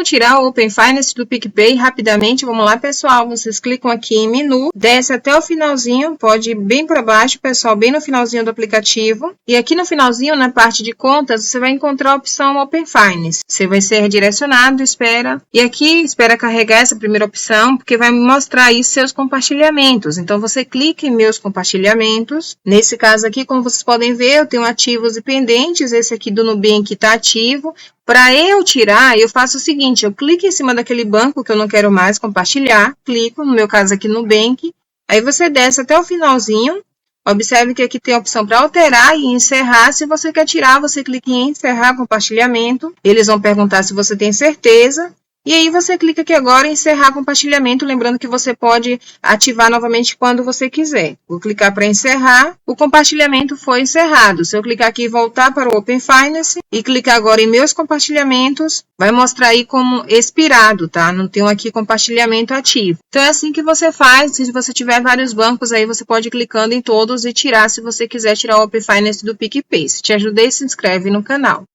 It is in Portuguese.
Como tirar o Open Finance do PicPay rapidamente? Vamos lá, pessoal. Vocês clicam aqui em menu, desce até o finalzinho, pode ir bem para baixo, pessoal, bem no finalzinho do aplicativo. E aqui no finalzinho, na parte de contas, você vai encontrar a opção Open Finance. Você vai ser redirecionado, espera. E aqui, espera carregar essa primeira opção, porque vai me mostrar aí seus compartilhamentos. Então, você clica em meus compartilhamentos. Nesse caso aqui, como vocês podem ver, eu tenho ativos e pendentes. Esse aqui do Nubank está ativo. Para eu tirar, eu faço o seguinte, eu clico em cima daquele banco que eu não quero mais compartilhar, clico, no meu caso aqui no Nubank, aí você desce até o finalzinho, observe que aqui tem a opção para alterar e encerrar. Se você quer tirar, você clica em encerrar compartilhamento, eles vão perguntar se você tem certeza. E aí você clica aqui agora em encerrar compartilhamento, lembrando que você pode ativar novamente quando você quiser. Vou clicar para encerrar, o compartilhamento foi encerrado. Se eu clicar aqui e voltar para o Open Finance e clicar agora em meus compartilhamentos, vai mostrar aí como expirado, tá? Não tem aqui compartilhamento ativo. Então é assim que você faz. Se você tiver vários bancos aí, você pode ir clicando em todos e tirar se você quiser tirar o Open Finance do PicPay. Se te ajudei, se inscreve no canal.